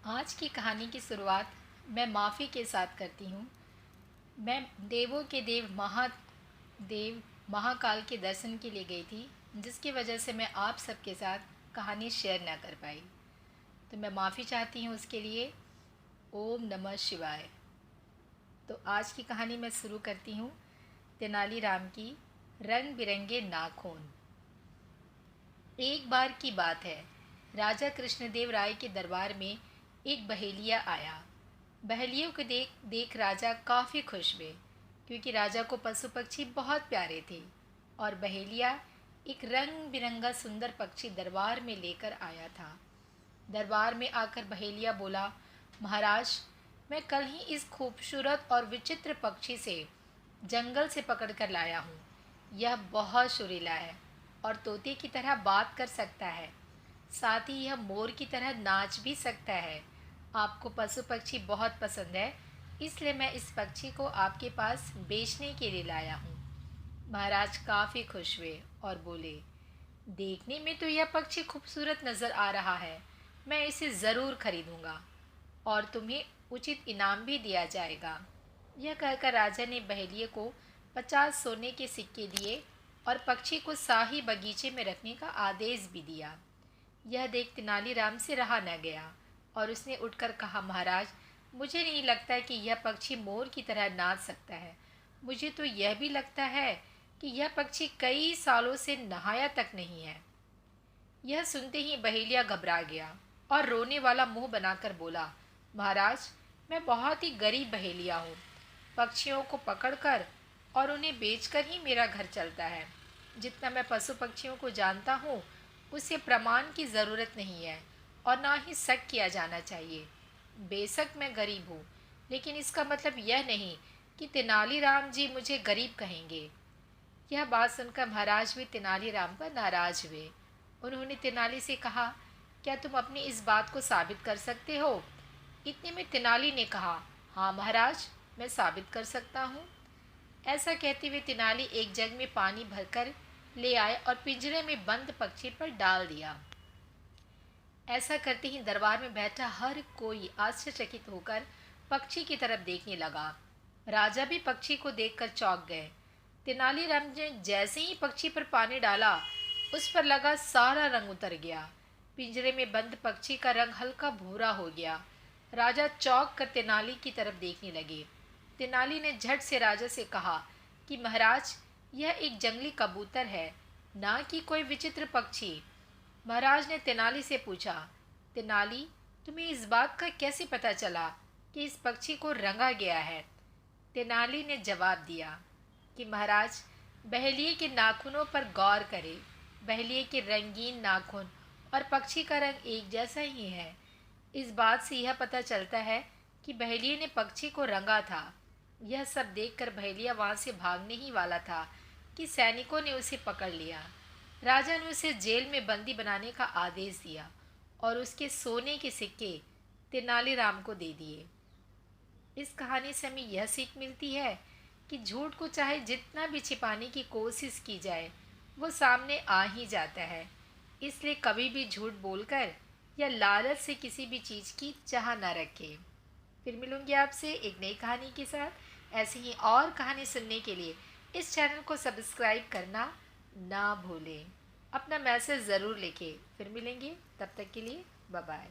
आज की कहानी की शुरुआत मैं माफ़ी के साथ करती हूँ। मैं देवों के देव महादेव महाकाल के दर्शन के लिए गई थी, जिसकी वजह से मैं आप सबके साथ कहानी शेयर ना कर पाई। तो मैं माफ़ी चाहती हूँ उसके लिए। ओम नमः शिवाय। तो आज की कहानी मैं शुरू करती हूँ। तेनालीराम की रंग बिरंगे नाखून। एक बार की बात है, राजा कृष्णदेव राय के दरबार में एक बहेलिया आया। बहेलियों को देख देख राजा काफ़ी खुश हुए, क्योंकि राजा को पशु पक्षी बहुत प्यारे थे। और बहेलिया एक रंग बिरंगा सुंदर पक्षी दरबार में लेकर आया था। दरबार में आकर बहेलिया बोला, महाराज, मैं कल ही इस खूबसूरत और विचित्र पक्षी से जंगल से पकड़ कर लाया हूँ। यह बहुत सुरीला है और तोते की तरह बात कर सकता है। साथ ही यह मोर की तरह नाच भी सकता है। आपको पशु पक्षी बहुत पसंद है, इसलिए मैं इस पक्षी को आपके पास बेचने के लिए लाया हूँ। महाराज काफ़ी खुश हुए और बोले, देखने में तो यह पक्षी खूबसूरत नज़र आ रहा है। मैं इसे ज़रूर खरीदूंगा और तुम्हें उचित इनाम भी दिया जाएगा। यह कहकर राजा ने बहेलिये को 50 सोने के सिक्के दिए और पक्षी को शाही बगीचे में रखने का आदेश भी दिया। यह देख तेनालीराम से रहा न गया और उसने उठकर कहा, महाराज, मुझे नहीं लगता कि यह पक्षी मोर की तरह नाच सकता है। मुझे तो यह भी लगता है कि यह पक्षी कई सालों से नहाया तक नहीं है। यह सुनते ही बहेलिया घबरा गया और रोने वाला मुंह बनाकर बोला, महाराज, मैं बहुत ही गरीब बहेलिया हूँ। पक्षियों को पकड़कर और उन्हें बेचकर ही मेरा घर चलता है। जितना मैं पशु पक्षियों को जानता हूँ, उसे प्रमाण की ज़रूरत नहीं है और ना ही शक किया जाना चाहिए। बेशक मैं गरीब हूँ, लेकिन इसका मतलब यह नहीं कि तेनालीराम जी मुझे गरीब कहेंगे। यह बात सुनकर महाराज भी तेनालीराम पर नाराज हुए। उन्होंने तेनाली से कहा, क्या तुम अपनी इस बात को साबित कर सकते हो? इतने में तेनाली ने कहा, हाँ महाराज, मैं साबित कर सकता हूँ। ऐसा कहते हुए तेनाली एक जग में पानी भरकर ले आए और पिंजरे में बंद पक्षी पर डाल दिया। ऐसा करते ही दरबार में बैठा हर कोई आश्चर्यचकित होकर पक्षी की तरफ देखने लगा। राजा भी पक्षी को देखकर चौंक गए। तेनालीराम ने जैसे ही पक्षी पर पानी डाला, उस पर लगा सारा रंग उतर गया। पिंजरे में बंद पक्षी का रंग हल्का भूरा हो गया। राजा चौंक कर तेनाली की तरफ देखने लगे। तेनाली ने झट से राजा से कहा कि महाराज, यह एक जंगली कबूतर है, ना कि कोई विचित्र पक्षी। महाराज ने तेनाली से पूछा, तेनाली, तुम्हें इस बात का कैसे पता चला कि इस पक्षी को रंगा गया है? तेनाली ने जवाब दिया कि महाराज, बहेलिये के नाखूनों पर गौर करें। बहेलिये के रंगीन नाखून और पक्षी का रंग एक जैसा ही है। इस बात से यह पता चलता है कि बहेलिये ने पक्षी को रंगा था। यह सब देखकर बहेलिया वहाँ से भागने ही वाला था कि सैनिकों ने उसे पकड़ लिया। राजा ने उसे जेल में बंदी बनाने का आदेश दिया और उसके सोने के सिक्के तेनालीराम को दे दिए। इस कहानी से हमें यह सीख मिलती है कि झूठ को चाहे जितना भी छिपाने की कोशिश की जाए, वो सामने आ ही जाता है। इसलिए कभी भी झूठ बोलकर या लालच से किसी भी चीज़ की चाह न रखें। फिर मिलूंगी आपसे एक नई कहानी के साथ। ऐसे ही और कहानी सुनने के लिए इस चैनल को सब्सक्राइब करना ना भूलें। अपना मैसेज ज़रूर लिखें। फिर मिलेंगे, तब तक के लिए बाय बाय।